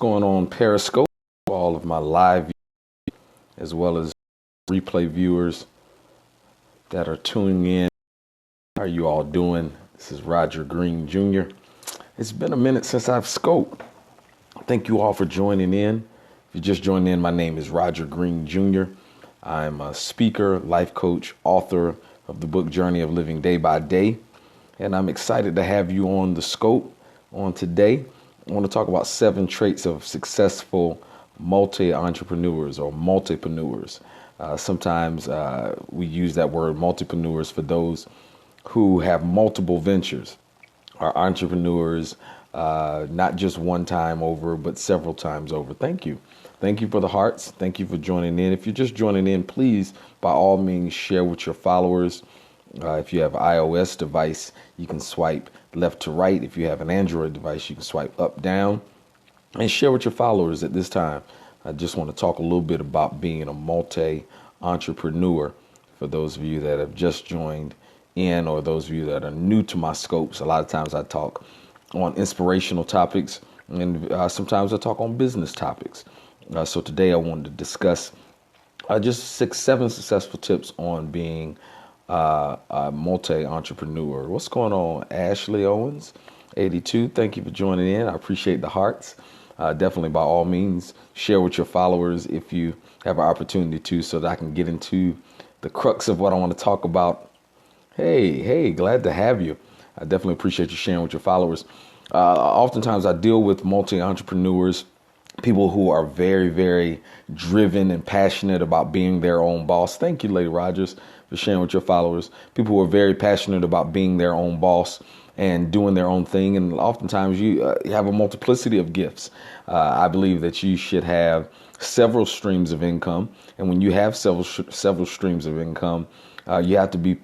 Going on Periscope, all of my live viewers, as well as replay viewers that are tuning in. How are you all doing? This is Roger Green Jr. It's been a minute since I've scoped. Thank you all for joining in. If you just joined in, my name is Roger Green Jr. I'm a speaker, life coach, author of the book Journey of Living Day by Day. And I'm excited to have you on the scope on today. I want to talk about 7 traits of successful multi-entrepreneurs or multipreneurs. Sometimes we use that word multipreneurs for those who have multiple ventures, are entrepreneurs, not just one time over, but several times over. Thank you. Thank you for the hearts. Thank you for joining in. If you're just joining in, please, by all means, share with your followers. If you have an iOS device, you can swipe left to right. If you have an Android device, you can swipe up, down, and share with your followers at this time. I just want to talk a little bit about being a multi-entrepreneur for those of you that have just joined in or those of you that are new to my scopes. A lot of times I talk on inspirational topics and sometimes I talk on business topics. So today I wanted to discuss just 7 successful tips on being a multi-entrepreneur. What's going on, Ashley Owens, 82? Thank you for joining in. I appreciate the hearts. Definitely, by all means, share with your followers if you have an opportunity to, so that I can get into the crux of what I want to talk about. Hey, glad to have you. I definitely appreciate you sharing with your followers. Oftentimes, I deal with multi-entrepreneurs, people who are very, very driven and passionate about being their own boss. Thank you, Lady Rogers, for sharing with your followers. People who are very passionate about being their own boss and doing their own thing. And oftentimes you have a multiplicity of gifts. I believe that you should have several streams of income. And when you have several streams of income, you have to be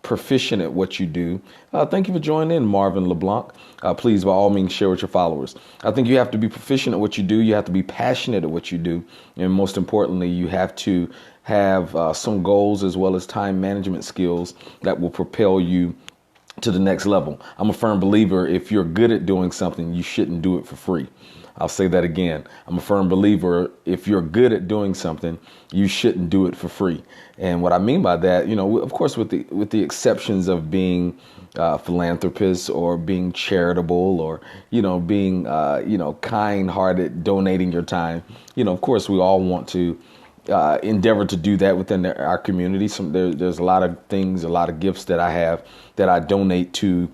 proficient at what you do. Thank you for joining in, Marvin LeBlanc. Please, by all means, share with your followers. I think you have to be proficient at what you do. You have to be passionate at what you do. And most importantly, you have to have some goals as well as time management skills that will propel you to the next level. I'm a firm believer, if you're good at doing something, you shouldn't do it for free. I'll say that again. I'm a firm believer, if you're good at doing something, you shouldn't do it for free. And what I mean by that, of course, with the exceptions of being philanthropists or being charitable or, being, kind-hearted, donating your time. Of course, we all want to endeavor to do that within our community. There's a lot of things, a lot of gifts that I have that I donate to,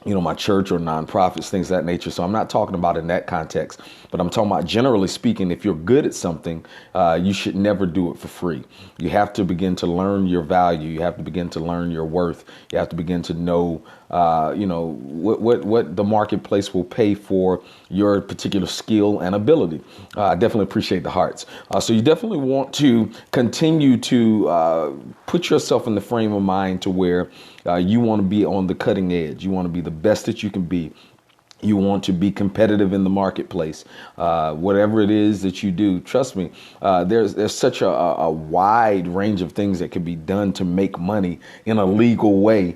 my church or nonprofits, things of that nature. So I'm not talking about in that context, but I'm talking about generally speaking, if you're good at something, you should never do it for free. You have to begin to learn your value. You have to begin to learn your worth. You have to begin to know, what the marketplace will pay for your particular skill and ability. I definitely appreciate the hearts. So you definitely want to continue to put yourself in the frame of mind to where you want to be on the cutting edge. You want to be the best that you can be. You want to be competitive in the marketplace. Whatever it is that you do, trust me, there's such a wide range of things that can be done to make money in a legal way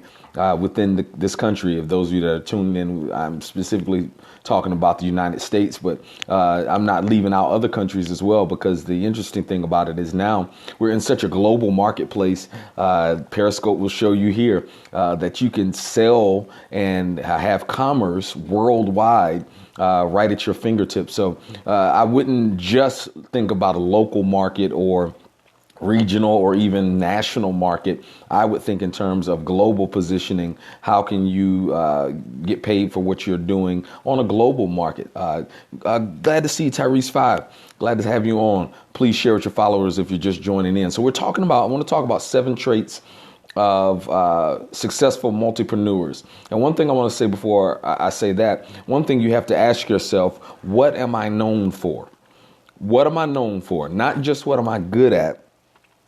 within this country. Of those of you that are tuning in, I'm specifically talking about the United States, but I'm not leaving out other countries as well, because the interesting thing about it is now we're in such a global marketplace. Periscope will show you here that you can sell and have commerce worldwide right at your fingertips. So I wouldn't just think about a local market or regional or even national market. I would think in terms of global positioning. How can you get paid for what you're doing on a global market? Glad to see Tyrese 5. Glad to have you on. Please share with your followers if you're just joining in. So I want to talk about 7 traits of successful multipreneurs. And one thing I want to say before I say that, one thing you have to ask yourself, what am I known for? What am I known for? Not just what am I good at,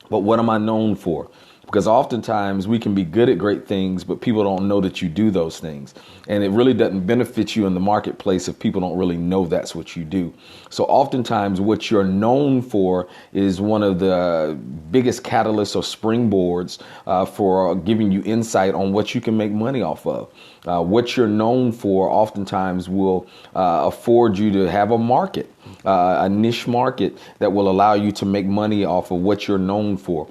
but what am I known for? because oftentimes we can be good at great things, but people don't know that you do those things. And it really doesn't benefit you in the marketplace if people don't really know that's what you do. So oftentimes what you're known for is one of the biggest catalysts or springboards for giving you insight on what you can make money off of. What you're known for oftentimes will afford you to have a market, a niche market that will allow you to make money off of what you're known for.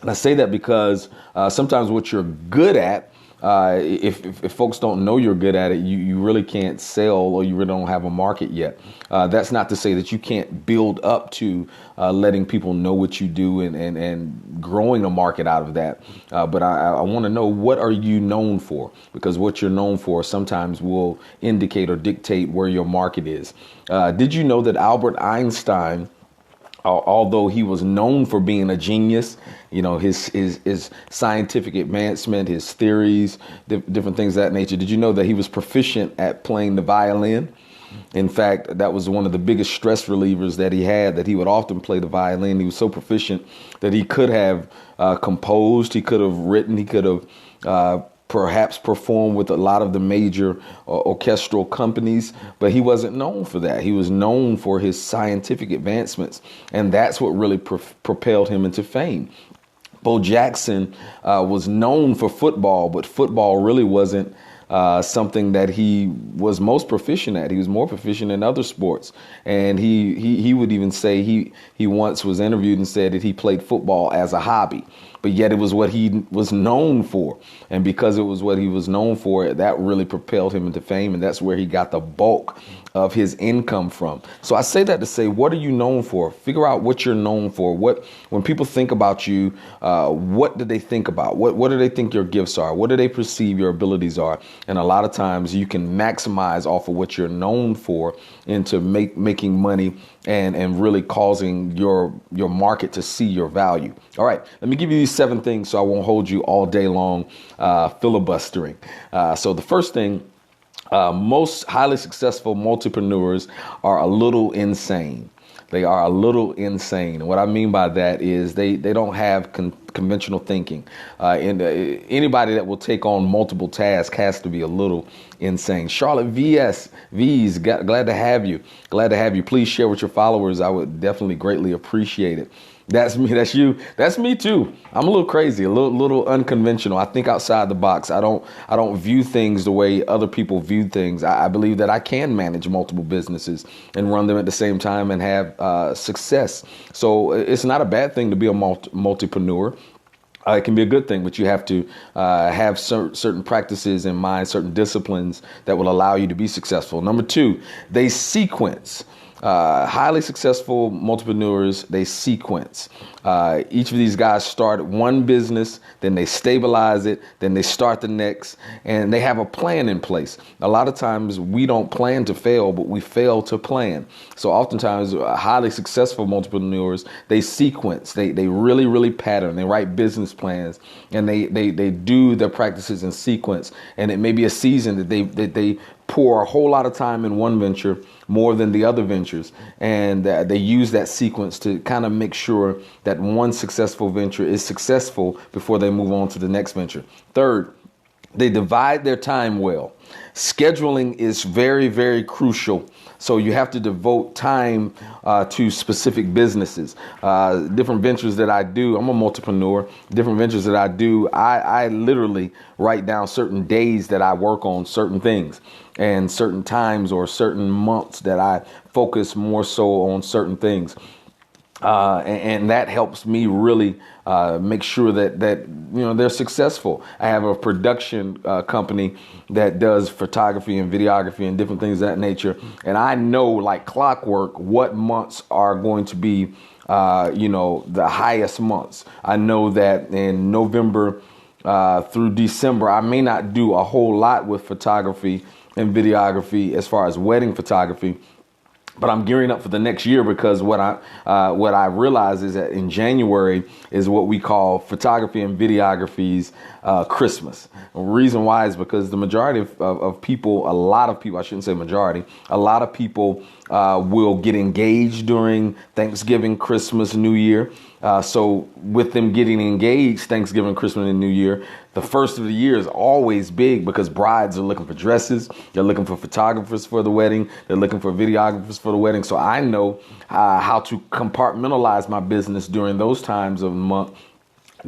And I say that because sometimes what you're good at, if folks don't know you're good at it, you really can't sell, or you really don't have a market yet. That's not to say that you can't build up to letting people know what you do and growing a market out of that. But I want to know, what are you known for? Because what you're known for sometimes will indicate or dictate where your market is. Did you know that Albert Einstein, although he was known for being a genius, his scientific advancement, his theories, different things of that nature, did you know that he was proficient at playing the violin? In fact, that was one of the biggest stress relievers that he had, that he would often play the violin. He was so proficient that he could have composed, he could have written, he could have perhaps performed with a lot of the major orchestral companies, but he wasn't known for that. He was known for his scientific advancements, and that's what really propelled him into fame. Bo Jackson was known for football, but football really wasn't something that he was most proficient at. He was more proficient in other sports. And he would even say he once was interviewed and said that he played football as a hobby, but yet it was what he was known for. And because it was what he was known for, that really propelled him into fame. And that's where he got the bulk of his income from. So I say that to say, what are you known for? Figure out what you're known for. When people think about you, what do they think about? What do they think your gifts are? What do they perceive your abilities are? And a lot of times you can maximize off of what you're known for into making money and really causing your market to see your value. All right, let me give you these 7 things so I won't hold you all day long filibustering. So the first thing, most highly successful multipreneurs are a little insane. They are a little insane. And what I mean by that is they don't have conventional thinking. And anybody that will take on multiple tasks has to be a little insane. Charlotte V's, glad to have you. Glad to have you. Please share with your followers. I would definitely greatly appreciate it. That's me. That's you. That's me too. I'm a little crazy, a little unconventional. I think outside the box. I don't view things the way other people view things. I believe that I can manage multiple businesses and run them at the same time and have success. So it's not a bad thing to be a multipreneur. It can be a good thing, but you have to have certain practices in mind, certain disciplines that will allow you to be successful. Number 2, they sequence. Highly successful multipreneurs, they sequence. Each of these guys start one business, then they stabilize it, then they start the next, and they have a plan in place. A lot of times we don't plan to fail, but we fail to plan. So oftentimes highly successful multipreneurs, they sequence, they really, really pattern, they write business plans, and they do their practices in sequence. And it may be a season that they pour a whole lot of time in one venture, more than the other ventures. And they use that sequence to kind of make sure that one successful venture is successful before they move on to the next venture. Third, they divide their time well. Scheduling is very, very crucial. So you have to devote time to specific businesses. Different ventures that I do, I'm a multipreneur. Different ventures that I do, I literally write down certain days that I work on certain things, and certain times or certain months that I focus more so on certain things. And that helps me really make sure that they're successful. I have a production company that does photography and videography and different things of that nature. And I know, like clockwork, what months are going to be, the highest months. I know that in November through December, I may not do a whole lot with photography and videography as far as wedding photography, but I'm gearing up for the next year, because what I realize is that in January is what we call photography and videography's Christmas. The reason why is because the majority of people, a lot of people, I shouldn't say majority, a lot of people will get engaged during Thanksgiving, Christmas, New Year. So with them getting engaged, Thanksgiving, Christmas, and New Year, the first of the year is always big because brides are looking for dresses. They're looking for photographers for the wedding. They're looking for videographers for the wedding. So I know how to compartmentalize my business during those times of the month.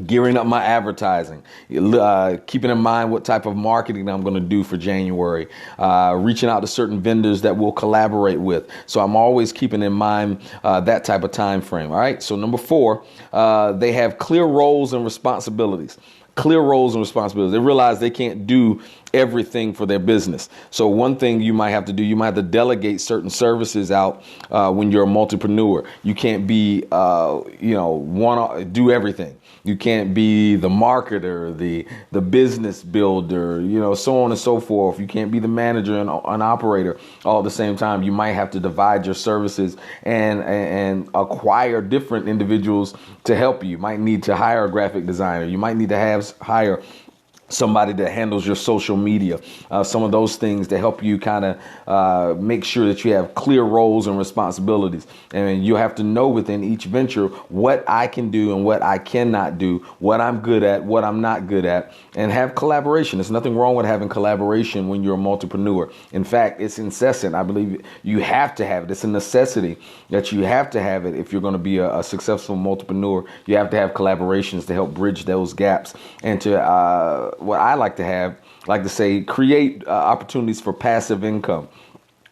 Gearing up my advertising, keeping in mind what type of marketing I'm going to do for January, reaching out to certain vendors that we'll collaborate with. So I'm always keeping in mind that type of time frame. All right. So number 4, they have clear roles and responsibilities. Clear roles and responsibilities. They realize they can't do everything for their business. So one thing you might have to do, you might have to delegate certain services out when you're a multipreneur. You can't be, do everything. You can't be the marketer, the business builder, so on and so forth. You can't be the manager and an operator all at the same time. You might have to divide your services and acquire different individuals to help you. You might need to hire a graphic designer. You might need to hire somebody that handles your social media, some of those things to help you kind of make sure that you have clear roles and responsibilities. And you have to know within each venture what I can do and what I cannot do, what I'm good at, what I'm not good at, and have collaboration. There's nothing wrong with having collaboration when you're a multipreneur. In fact, it's incessant. I believe you have to have it. It's a necessity that you have to have it if you're going to be a successful multipreneur. You have to have collaborations to help bridge those gaps and to what I like to say, create opportunities for passive income.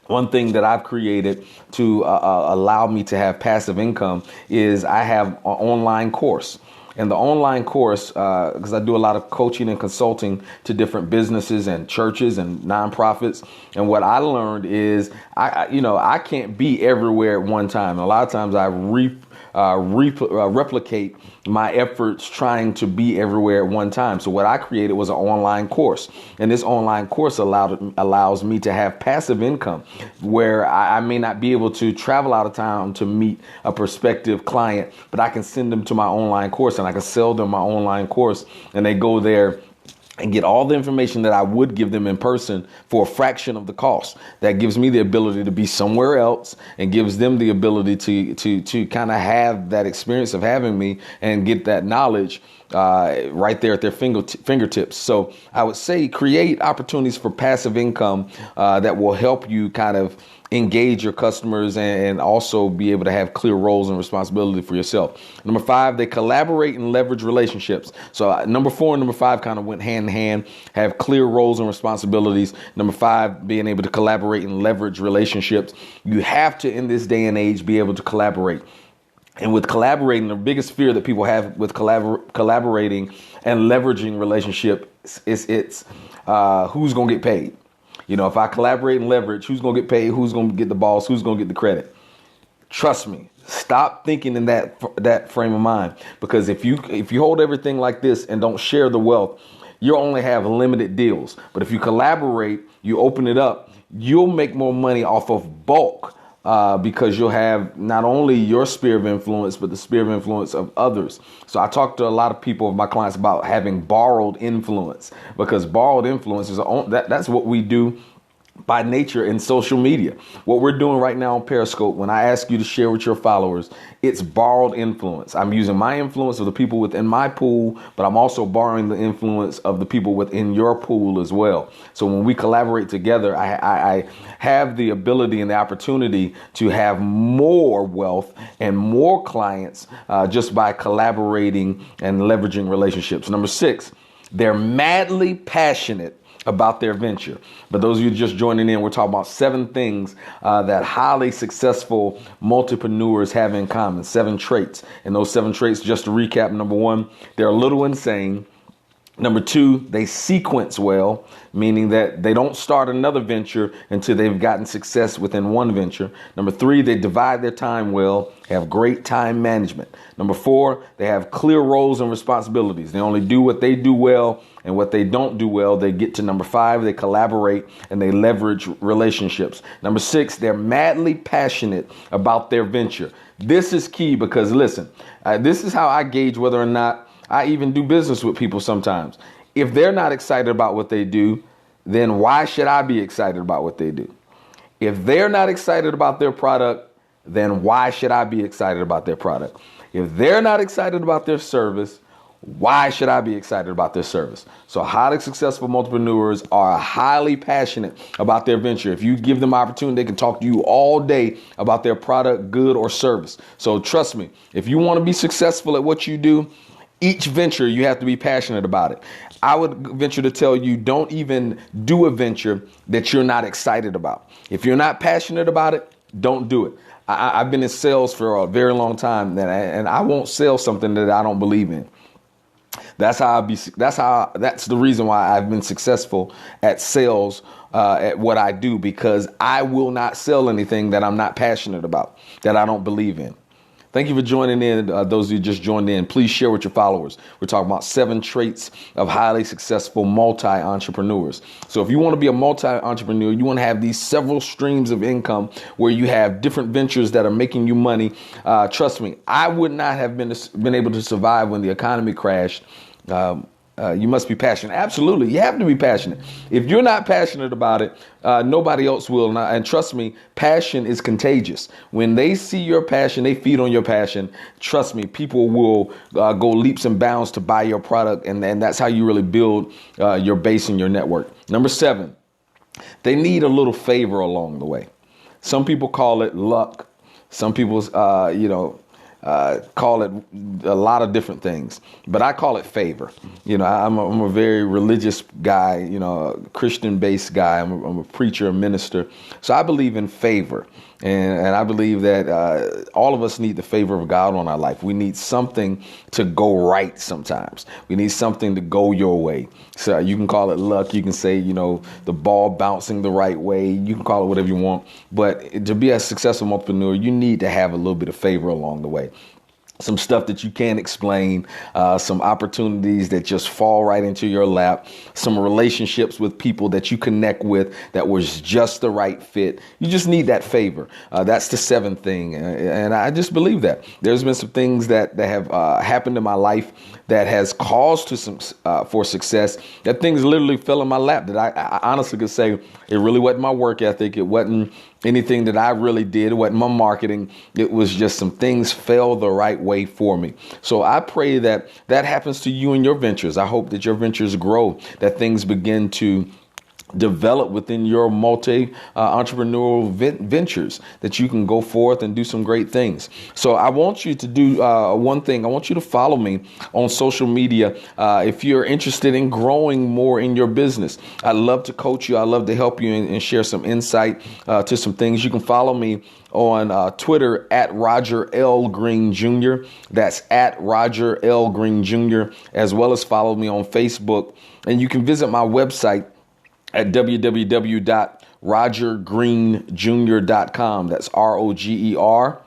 One thing that I've created to allow me to have passive income is I have an online course. And the online course, because I do a lot of coaching and consulting to different businesses and churches and nonprofits. And what I learned is I can't be everywhere at one time. And a lot of times I replicate my efforts trying to be everywhere at one time. So what I created was an online course, and this online course allows me to have passive income where I may not be able to travel out of town to meet a prospective client, but I can send them to my online course and I can sell them my online course, and they go there and get all the information that I would give them in person for a fraction of the cost. That gives me the ability to be somewhere else and gives them the ability to kind of have that experience of having me and get that knowledge right there at their fingertips. So I would say create opportunities for passive income that will help you kind of engage your customers and also be able to have clear roles and responsibility for yourself. Number 5, they collaborate and leverage relationships. So number 4 and number 5 kind of went hand in hand, have clear roles and responsibilities. Number 5, being able to collaborate and leverage relationships. You have to, in this day and age, be able to collaborate. And with collaborating, the biggest fear that people have with collaborating and leveraging relationships is who's going to get paid. If I collaborate and leverage, who's going to get paid? Who's going to get the boss? Who's going to get the credit? Trust me. Stop thinking in that frame of mind, because if you hold everything like this and don't share the wealth, you'll only have limited deals. But if you collaborate, you open it up, you'll make more money off of bulk. Because you'll have not only your sphere of influence, but the sphere of influence of others. So I talk to a lot of people, of my clients, about having borrowed influence, because borrowed influence is that's what we do by nature in social media. What we're doing right now on Periscope, when I ask you to share with your followers, it's borrowed influence. I'm using my influence of the people within my pool, but I'm also borrowing the influence of the people within your pool as well. So when we collaborate together, I have the ability and the opportunity to have more wealth and more clients just by collaborating and leveraging relationships. Number 6, they're madly passionate about their venture. But those of you just joining in, we're talking about 7 things that highly successful multipreneurs have in common. 7 traits. And those 7 traits, just to recap: number 1, they're a little insane. Number 2, they sequence well, meaning that they don't start another venture until they've gotten success within one venture. Number 3, they divide their time well, have great time management. Number 4, they have clear roles and responsibilities. They only do what they do well, and what they don't do well, they get to. Number 5, they collaborate and they leverage relationships. Number 6, they're madly passionate about their venture. This is key because, listen, this is how I gauge whether or not I even do business with people sometimes. If they're not excited about what they do, then why should I be excited about what they do? If they're not excited about their product, then why should I be excited about their product? If they're not excited about their service, why should I be excited about their service? So highly successful entrepreneurs are highly passionate about their venture. If you give them opportunity, they can talk to you all day about their product, good, or service. So trust me, if you want to be successful at what you do, each venture, you have to be passionate about it. I would venture to tell you, don't even do a venture that you're not excited about. If you're not passionate about it, don't do it. I've been in sales for a very long time, and I won't sell something that I don't believe in. That's the reason why I've been successful at sales, at what I do, because I will not sell anything that I'm not passionate about, that I don't believe in. Thank you for joining in. Those of you just joined in, please share with your followers. We're talking about 7 traits of highly successful multi-entrepreneurs. So if you want to be a multi-entrepreneur, you want to have these several streams of income where you have different ventures that are making you money. Trust me, I would not have been able to survive when the economy crashed. You must be passionate. Absolutely. You have to be passionate. If you're not passionate about it, nobody else will. And trust me, passion is contagious. When they see your passion, they feed on your passion. Trust me, people will go leaps and bounds to buy your product. And that's how you really build your base and your network. Number 7, they need a little favor along the way. Some people call it luck. Some people, call it a lot of different things, but I call it favor. I'm a very religious guy, a Christian-based guy. I'm a preacher, a minister. So I believe in favor. And I believe that all of us need the favor of God on our life. We need something to go right sometimes. We need something to go your way. So you can call it luck. You can say, the ball bouncing the right way. You can call it whatever you want. But to be a successful entrepreneur, you need to have a little bit of favor along the way. Some stuff that you can't explain, some opportunities that just fall right into your lap, some relationships with people that you connect with that was just the right fit. You just need that favor. That's the 7th thing. And I just believe that. There's been some things that have happened in my life that has caused for success, that things literally fell in my lap, that I honestly could say it really wasn't my work ethic. It wasn't anything that I really did. It wasn't my marketing. It was just some things fell the right way for me. So I pray that happens to you in your ventures. I hope that your ventures grow, that things begin to develop within your multi-entrepreneurial ventures, that you can go forth and do some great things. So I want you to do one thing. I want you to follow me on social media if you're interested in growing more in your business. I love to coach you. I love to help you and share some insight to some things. You can follow me on Twitter at Roger L. Green Jr. That's at Roger L. Green Jr., as well as follow me on Facebook. And you can visit my website at www.rogergreenjr.com. That's ROGER,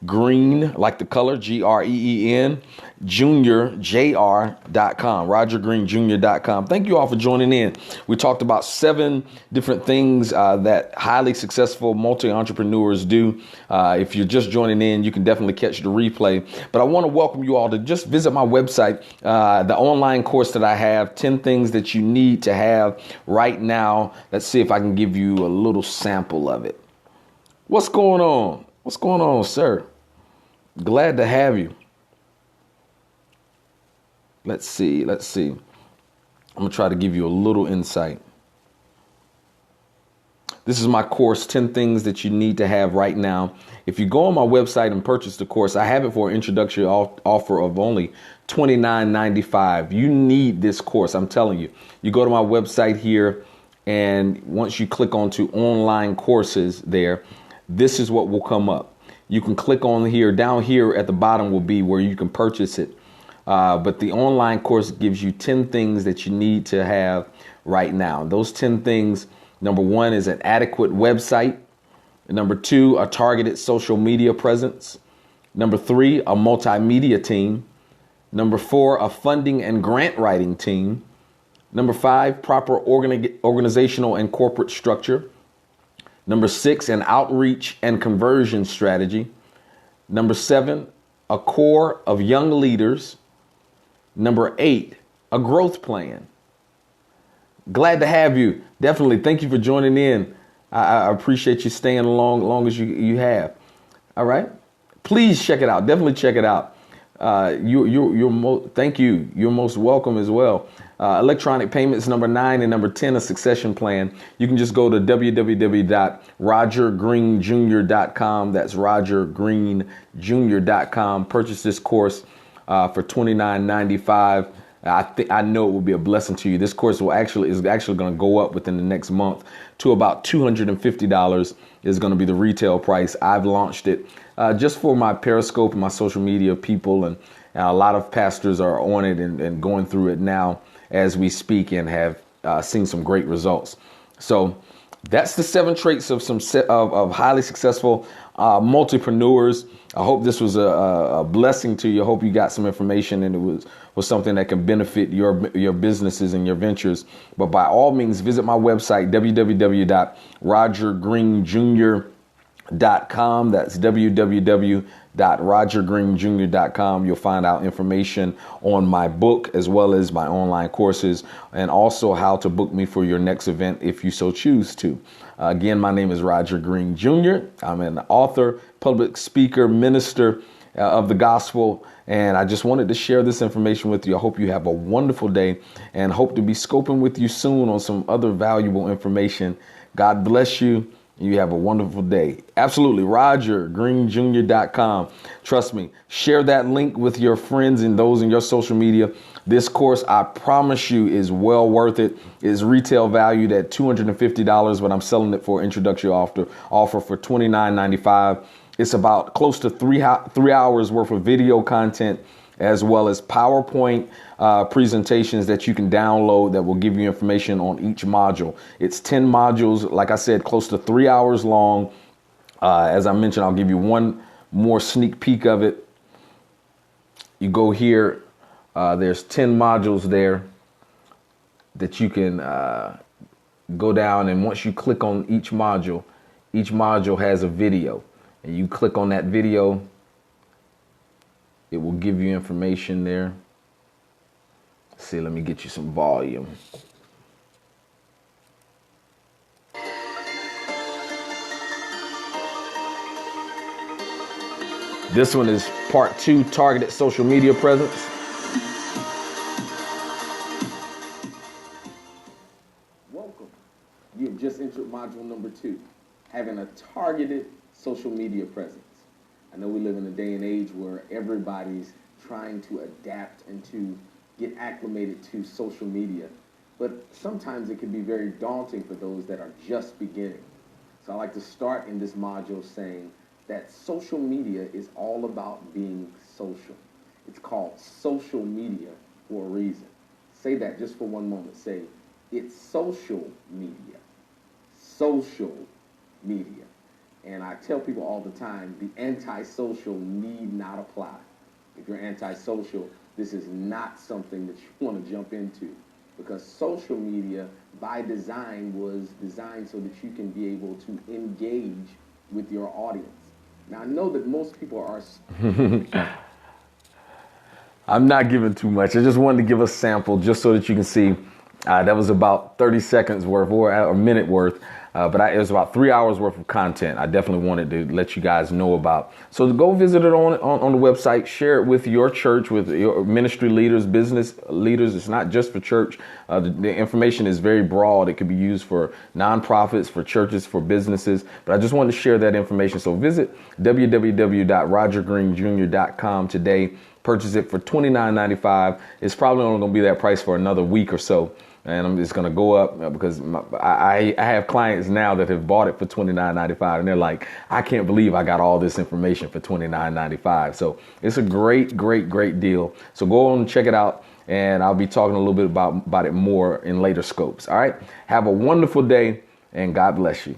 green, like the color, GREEN, jr.com, rogergreenjr.com. Thank you all for joining in. We talked about 7 different things that highly successful multi-entrepreneurs do. If you're just joining in, you can definitely catch the replay. But I want to welcome you all to just visit my website, the online course that I have, 10 things that you need to have right now. Let's see if I can give you a little sample of it. What's going on? What's going on, sir? Glad to have you. Let's see. I'm going to try to give you a little insight. This is my course, 10 things that you need to have right now. If you go on my website and purchase the course, I have it for an introductory offer of only $29.95. You need this course. I'm telling you. You go to my website here, and once you click onto online courses there, this is what will come up. You can click on here. Down here at the bottom will be where you can purchase it. But the online course gives you 10 things that you need to have right now. Those 10 things, number 1 is an adequate website. Number 2, a targeted social media presence. Number 3, a multimedia team. Number 4, a funding and grant writing team. Number 5, proper organizational and corporate structure. Number 6, an outreach and conversion strategy. Number 7, a core of young leaders. Number 8, a growth plan. Glad to have you. Definitely. Thank you for joining in. I appreciate you staying long as you have. All right. Please check it out. Definitely check it out. Thank you. You're most welcome as well. Electronic payments number 9 and number 10, a succession plan. You can just go to www.rogergreenjr.com. That's rogergreenjr.com. Purchase this course for $29.95. I know it will be a blessing to you. This course is actually going to go up within the next month to about $250 is going to be the retail price. I've launched it just for my Periscope and my social media people, and a lot of pastors are on it and going through it now as we speak and have seen some great results. So that's the 7 traits of of highly successful multipreneurs. I hope this was a blessing to you. I hope you got some information and it was something that can benefit your businesses and your ventures. But by all means, visit my website, www.rogergreenjr.com. That's www.rogergreenjr.com. You'll find out information on my book as well as my online courses, and also how to book me for your next event if you so choose to. Again, my name is Roger Green Jr. I'm an author, public speaker, minister of the gospel, and I just wanted to share this information with you. I hope you have a wonderful day and hope to be scoping with you soon on some other valuable information. God bless you. You have a wonderful day. Absolutely. rogergreenjr.com. Trust me. Share that link with your friends and those in your social media. This course, I promise you, is well worth it. It's retail valued at $250, but I'm selling it for introductory offer for $29.95. It's about close to 3 hours worth of video content, as well as PowerPoint presentations that you can download that will give you information on each module. It's 10 modules, like I said, close to 3 hours long. As I mentioned, I'll give you one more sneak peek of it. You go here, there's 10 modules there that you can go down, and once you click on each module has a video, and you click on that video, it will give you information there. Let's see, let me get you some volume. This one is part 2, targeted social media presence. Welcome. You have just entered module number 2, having a targeted social media presence. I know we live in a day and age where everybody's trying to adapt and to get acclimated to social media, but sometimes it can be very daunting for those that are just beginning. So I like to start in this module saying that social media is all about being social. It's called social media for a reason. Say that just for one moment. Say, it's social media. Social media. And I tell people all the time, the antisocial need not apply. If you're antisocial, this is not something that you want to jump into, because social media by design was designed so that you can be able to engage with your audience. Now, I know that most people are... I'm not giving too much. I just wanted to give a sample just so that you can see. That was about 30 seconds worth or a minute worth. But it was about 3 hours worth of content I definitely wanted to let you guys know about. So go visit it on the website, share it with your church, with your ministry leaders, business leaders. It's not just for church. The information is very broad. It could be used for nonprofits, for churches, for businesses. But I just wanted to share that information. So visit www.rogergreenjr.com today. Purchase it for $29.95. It's probably only going to be that price for another week or so. And I'm just going to go up because I have clients now that have bought it for $29.95. And they're like, I can't believe I got all this information for $29.95. So it's a great, great, great deal. So go on and check it out. And I'll be talking a little bit about it more in later scopes. All right. Have a wonderful day and God bless you.